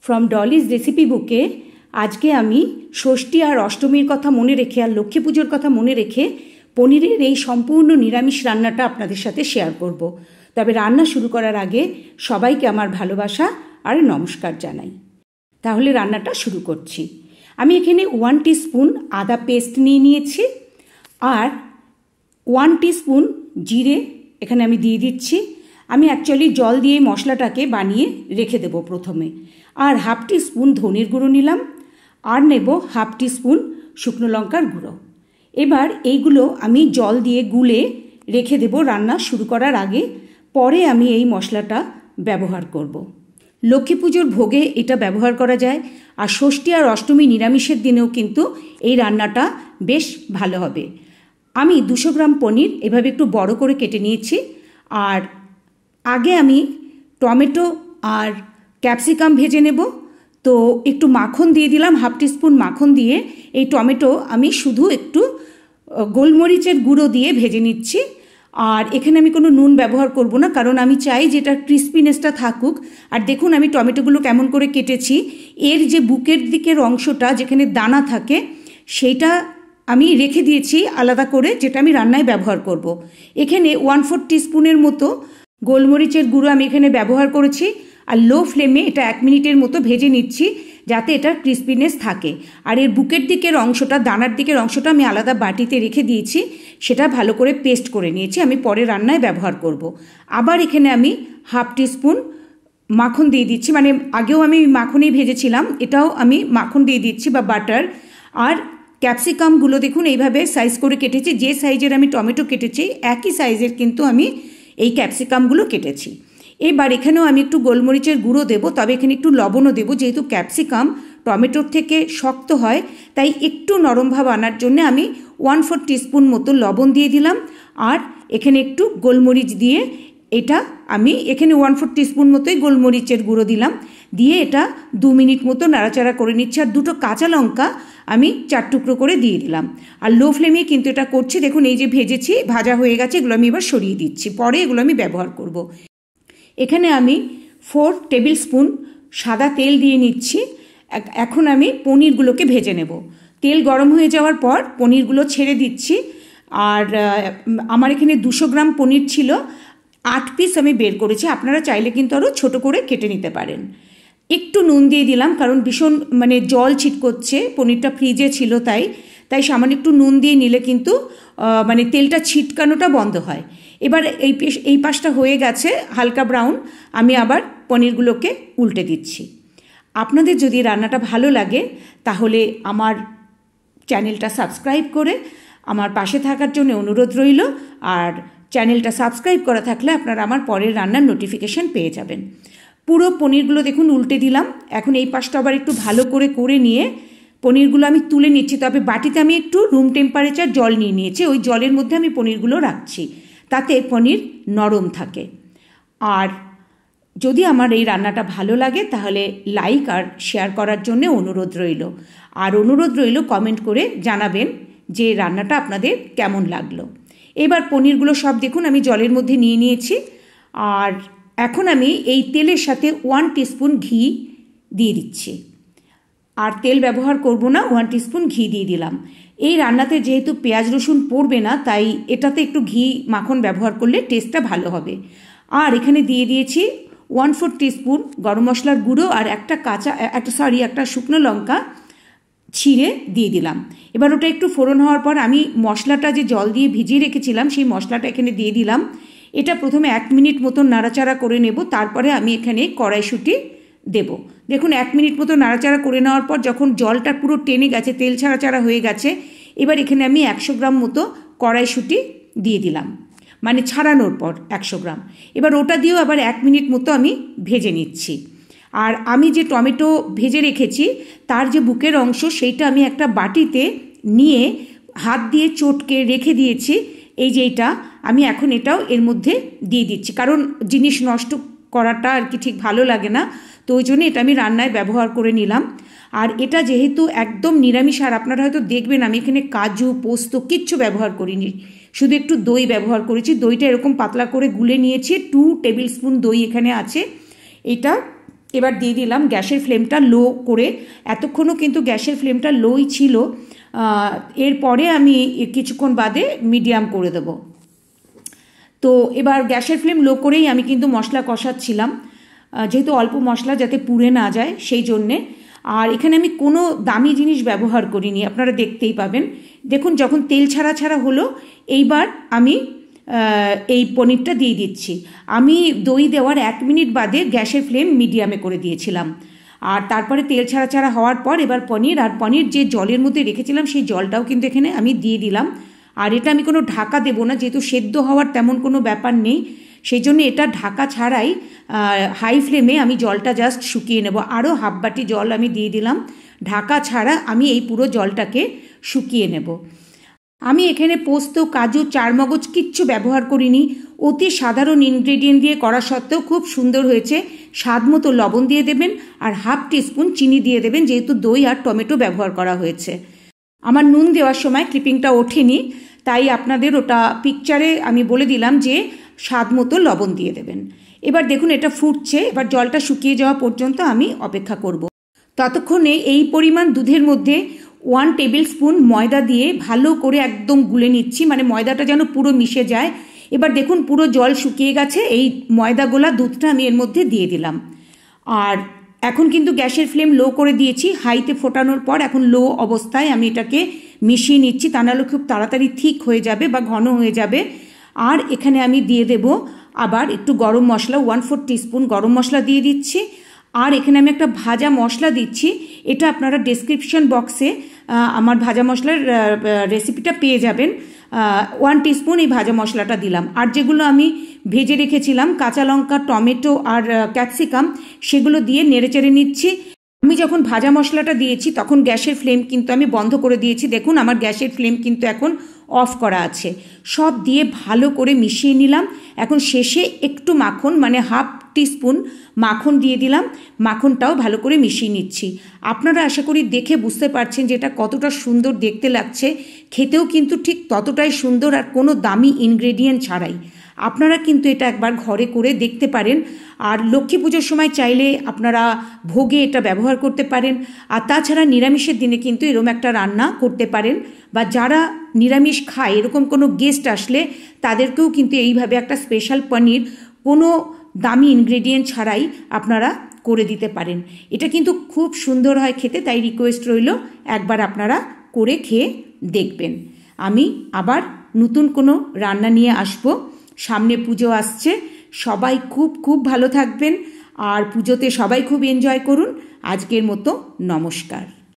From Dolly's recipe bouquet आज के आमी षष्ठी और अष्टमीर कथा मने रेखे और लक्ष्मी पुजोर कथा मने रेखे पनीरेर এই সম্পূর্ণ নিরামিষ রান্নাটা আপনাদের সাথে শেয়ার করব। তবে রান্না শুরু করার আগে সবাইকে আমার ভালোবাসা আর নমস্কার জানাই। তাহলে রান্নাটা শুরু করছি। আমি এখানে 1 টিস্পুন আদা পেস্ট নিয়ে নিয়েছি আর 1 টিস্পুন জিরে এখানে আমি দিয়ে দিচ্ছি। আমি অ্যাকচুয়ালি জল দিয়ে মশলাটাকে বানিয়ে রেখে দেব প্রথমে। আর হাফ টিস্পুন ধনের গুঁড়ো নিলাম আর নেব হাফ টিস্পুন শুকনো লঙ্কার গুঁড়ো। এবার এইগুলো আমি জল দিয়ে গুলে রেখে দেব রান্না শুরু করার আগে। পরে আমি এই মশলাটা ব্যবহার করব। লক্ষ্মী পুজোর ভোগে এটা ব্যবহার করা যায় আর ষষ্ঠী আর অষ্টমী নিরামিষের দিনেও কিন্তু এই রান্নাটা বেশ ভালো হবে। আমি 200 গ্রাম পনির এভাবে একটু বড় করে কেটে নিয়েছি। আর আগে আমি টমেটো আর ক্যাপসিকাম ভেজে নেব। তো একটু মাখন দিয়ে দিলাম, হাফ টিস্পুন মাখন দিয়ে এই টমেটো আমি শুধু একটু গোলমরিচের গুঁড়ো দিয়ে ভেজে নিচ্ছি। আর এখানে আমি কোনো নুন ব্যবহার করব না, কারণ আমি চাই যেটা ক্রিস্পিনেসটা থাকুক। আর দেখুন আমি টমেটোগুলো কেমন করে কেটেছি। এর যে বুকের দিকের অংশটা যেখানে দানা থাকে সেইটা আমি রেখে দিয়েছি আলাদা করে, যেটা আমি রান্নায় ব্যবহার করব। এখানে 1/4 টিস্পুনের মতো গোলমরিচের গুঁড়ো আমি এখানে ব্যবহার করেছি। আর লো ফ্লেমে এটা 1 মিনিটের মতো ভেজে নিচ্ছি যাতে এটার ক্রিস্পিনেস থাকে। আর এর বুকের দিকের অংশটা, দানার দিকের অংশটা আমি আলাদা বাটিতে রেখে দিয়েছি, সেটা ভালো করে পেস্ট করে নিয়েছি, আমি পরে রান্নায় ব্যবহার করব। আবার এখানে আমি হাফ টিস্পুন মাখন দিয়ে দিচ্ছি, মানে আগেও আমি মাখনই ভেজেছিলাম, এটাও আমি মাখন দিয়ে দিচ্ছি বা বাটার। আর ক্যাপসিকামগুলো দেখুন এইভাবে সাইজ করে কেটেছি। যে সাইজের আমি টমেটো কেটেছি একই সাইজের কিন্তু আমি এই ক্যাপসিকামগুলো কেটেছি। এবার এখানেও আমি একটু গোলমরিচের গুঁড়ো দেবো, তবে এখানে একটু লবণও দেবো। যেহেতু ক্যাপসিকাম টমেটোর থেকে শক্ত হয় তাই একটু নরম ভাব আনার জন্য আমি 1/4 টিস্পুন মতো লবণ দিয়ে দিলাম। আর এখানে একটু গোলমরিচ দিয়ে এটা আমি এখানে 1/4 টিস্পুন মতোই গোলমরিচের গুঁড়ো দিলাম, দিয়ে এটা 2 মিনিট মতো নাড়াচাড়া করে নিচ্ছি। আর 2টো কাঁচা লঙ্কা আমি 4 টুকরো করে দিয়ে দিলাম। আর লো ফ্লেমে কিন্তু এটা করছি। দেখুন এই যে ভেজেছি, ভাজা হয়ে গেছে, এগুলো আমি এবার সরিয়ে দিচ্ছি, পরে এগুলো আমি ব্যবহার করব। এখানে আমি 4 টেবিল স্পুন সাদা তেল দিয়ে নিচ্ছি। এখন আমি পনিরগুলোকে ভেজে নেব। তেল গরম হয়ে যাওয়ার পর পনিরগুলো ছেড়ে দিচ্ছি। আর আমার এখানে 200 গ্রাম পনির ছিল, 8 পিস আমি বের করেছি। আপনারা চাইলে কিন্তু আরও ছোটো করে কেটে নিতে পারেন। একটু নুন দিয়ে দিলাম, কারণ ভীষণ জল ছিটকোচ্ছে, পনিরটা ফ্রিজে ছিল তাই সামান্য একটু নুন দিয়ে নিলে কিন্তু তেলটা ছিটকানোটা বন্ধ হয়। এবার এই পাশটা হয়ে গেছে হালকা ব্রাউন, আমি আবার পনিরগুলোকে উল্টে দিচ্ছি। আপনাদের যদি রান্নাটা ভালো লাগে তাহলে আমার চ্যানেলটা সাবস্ক্রাইব করে আমার পাশে থাকার জন্য অনুরোধ রইল। আর চ্যানেলটা সাবস্ক্রাইব করা থাকলে আপনারা আমার পরের রান্নার নোটিফিকেশান পেয়ে যাবেন। পুরো পনিরগুলো দেখুন উল্টে দিলাম। এখন এই পাশটা আবার একটু ভালো করে নিয়ে পনিরগুলো আমি তুলে নিচ্ছি। তবে বাটিতে আমি একটু রুম টেম্পারেচার জল নিয়ে নিয়েছি, ওই জলের মধ্যে আমি পনিরগুলো রাখছি, তাতে পনির নরম থাকে। আর যদি আমার এই রান্নাটা ভালো লাগে তাহলে লাইক আর শেয়ার করার জন্য অনুরোধ রইল। আর অনুরোধ রইল কমেন্ট করে জানাবেন যে রান্নাটা আপনাদের কেমন লাগলো। এবার পনিরগুলো সব দেখুন আমি জলের মধ্যে নিয়ে নিয়েছি। আর এখন আমি এই তেলের সাথে 1 টিস্পুন ঘি দিয়ে দিচ্ছি। আর তেল ব্যবহার করব না, 1 টিস্পুন ঘি দিয়ে দিলাম। এই রান্নাতে যেহেতু পেঁয়াজ রসুন পড়বে না তাই এটাতে একটু ঘি মাখন ব্যবহার করলে টেস্টটা ভালো হবে। আর এখানে দিয়ে দিয়েছি 1/4 টিস্পুন গরম মশলার গুঁড়ো আর একটা শুকনো লঙ্কা ছিঁড়ে দিয়ে দিলাম। এবার ওটা একটু ফোড়ন হওয়ার পর আমি মশলাটা যে জল দিয়ে ভিজিয়ে রেখেছিলাম সেই মশলাটা এখানে দিয়ে দিলাম। এটা প্রথমে 1 মিনিট মতো নাড়াচাড়া করে নেব, তারপরে আমি এখানে কড়াইশুঁটি দেব। দেখুন 1 মিনিট মতো নাড়াচাড়া করে নেওয়ার পর যখন জলটা পুরো টেনে গেছে, তেল ছাড়া হয়ে গেছে, এবার এখানে আমি 100 গ্রাম মতো কড়াইশুঁটি দিয়ে দিলাম, ছাড়ানোর পর 100 গ্রাম। এবার ওটা দিয়েও আবার 1 মিনিট মতো আমি ভেজে নিচ্ছি। আর আমি যে টমেটো ভেজে রেখেছি তার যে বুকের অংশ সেইটা আমি একটা বাটিতে নিয়ে হাত দিয়ে চটকে রেখে দিয়েছি। এই যে এটা আমি এখন এটাও এর মধ্যে দিয়ে দিচ্ছি, কারণ জিনিস নষ্ট করাটা আর কি ঠিক ভালো লাগে না, তো ওই জন্য এটা আমি রান্নায় ব্যবহার করে নিলাম। আর এটা যেহেতু একদম নিরামিষ, আর আপনারা হয়তো দেখবেন আমি এখানে কাজু পোস্ত কিচ্ছু ব্যবহার করিনি, শুধু একটু দই ব্যবহার করেছি। দইটা এরকম পাতলা করে গুলে নিয়েছি, 2 টেবিল স্পুন দই এখানে আছে। এটা এবার দিয়ে দিলাম গ্যাসের ফ্লেমটা লো করে। এতক্ষণও কিন্তু গ্যাসের ফ্লেমটা লোই ছিল, এরপরে আমি কিছুক্ষণ বাদে মিডিয়াম করে দেব। তো এবার গ্যাসের ফ্লেম লো করেই আমি কিন্তু মশলা কষাচ্ছিলাম, যেহেতু অল্প মশলা যাতে পুড়ে না যায় সেই জন্যে। আর এখানে আমি কোনো দামি জিনিস ব্যবহার করিনি, আপনারা দেখতেই পাবেন। দেখুন যখন তেল ছাড়া ছাড়া হলো, এইবার আমি এই পনিরটা দিয়ে দিচ্ছি। আমি দই দেওয়ার 1 মিনিট বাদে গ্যাসের ফ্লেম মিডিয়ামে করে দিয়েছিলাম। আর তারপরে তেল ছাড়া ছাড়া হওয়ার পর এবার পনির যে জলের মধ্যে রেখেছিলাম সেই জলটাও কিন্তু এখানে আমি দিয়ে দিলাম। আর এটা আমি কোনো ঢাকা দেবো না, যেহেতু সেদ্ধ হওয়ার তেমন কোনো ব্যাপার নেই, সেই জন্য এটা ঢাকা ছাড়াই হাই ফ্লেমে আমি জলটা জাস্ট শুকিয়ে নেব। আরও হাফ বাটি জল আমি দিয়ে দিলাম, ঢাকা ছাড়া আমি এই পুরো জলটাকে শুকিয়ে নেব। আমি এখানে পোস্ত, কাজু, চারমগজ কিচ্ছু ব্যবহার করিনি। অতি সাধারণ ইনগ্রেডিয়েন্ট দিয়ে করা সত্ত্বেও খুব সুন্দর হয়েছে। স্বাদ মতো লবণ দিয়ে দেবেন আর হাফ টিস্পুন চিনি দিয়ে দেবেন, যেহেতু দই আর টমেটো ব্যবহার করা হয়েছে। আমার নুন দেওয়ার সময় ক্লিপিংটা ওঠেনি, তাই আপনাদের ওটা পিকচারে আমি বলে দিলাম যে স্বাদ মতো লবণ দিয়ে দেবেন। এবার দেখুন এটা ফুটছে, এবার জলটা শুকিয়ে যাওয়া পর্যন্ত আমি অপেক্ষা করব। ততক্ষণে এই পরিমাণ দুধের মধ্যে 1 টেবিল স্পুন ময়দা দিয়ে ভালো করে একদম গুলে নিচ্ছি, মানে ময়দাটা যেন পুরো মিশে যায়। এবার দেখুন পুরো জল শুকিয়ে গেছে, এই ময়দা গোলা দুধটা আমি এর মধ্যে দিয়ে দিলাম। আর এখন কিন্তু গ্যাসের ফ্লেম লো করে দিয়েছি, হাইতে ফোটানোর পর এখন লো অবস্থায় আমি এটাকে মিশিয়ে নিচ্ছি, তা নাহলে খুব তাড়াতাড়ি ঠিক হয়ে যাবে বা ঘন হয়ে যাবে। আর এখানে আমি দিয়ে দেব আবার একটু গরম মশলা, 1/4 টিস্পুন গরম মশলা দিয়ে দিচ্ছি। আর এখানে আমি একটা ভাজা মশলা দিচ্ছি, এটা আপনারা ডেসক্রিপশন বক্সে আমার ভাজা মশলার রেসিপিটা পেয়ে যাবেন। 1 টিস্পুন এই ভাজা মশলাটা দিলাম। আর যেগুলো আমি ভেজে রেখেছিলাম কাঁচা লঙ্কা, টমেটো আর ক্যাপসিকাম, সেগুলো দিয়ে নেড়েচেড়ে নিচ্ছি। আমি যখন ভাজা মশলাটা দিয়েছি তখন গ্যাসের ফ্লেম কিন্তু আমি বন্ধ করে দিয়েছি। দেখুন আমার গ্যাসের ফ্লেম কিন্তু এখন অফ করা আছে। সব দিয়ে ভালো করে মিশিয়ে নিলাম। এখন শেষে একটু মাখন, মানে হাফ টিস্পুন মাখন দিয়ে দিলাম, মাখনটাও ভালো করে মিশিয়ে নিচ্ছি। আপনারা আশা করি দেখে বুঝতে পারছেন যে এটা কতটা সুন্দর দেখতে লাগছে, খেতেও কিন্তু ঠিক ততটাই সুন্দর, আর কোনো দামি ইনগ্রেডিয়েন্ট ছাড়াই। আপনারা কিন্তু এটা একবার ঘরে করে দেখতে পারেন। আর লক্ষ্মী পুজোর সময় চাইলে আপনারা ভোগে এটা ব্যবহার করতে পারেন। আর তাছাড়া নিরামিষের দিনে কিন্তু এরকম একটা রান্না করতে পারেন, বা যারা নিরামিষ খায় এরকম কোনো গেস্ট আসলে তাদেরকেও কিন্তু এইভাবে একটা স্পেশাল পনির কোনো দামি ইনগ্রেডিয়েন্ট ছাড়াই আপনারা করে দিতে পারেন। এটা কিন্তু খুব সুন্দর হয় খেতে, তাই রিকোয়েস্ট রইল একবার আপনারা করে খেয়ে দেখবেন। আমি আবার নতুন কোনো রান্না নিয়ে আসব। সামনে পুজো আসছে, সবাই খুব খুব ভালো থাকবেন আর পুজোতে সবাই খুব এনজয় করুন। আজকের মতো নমস্কার।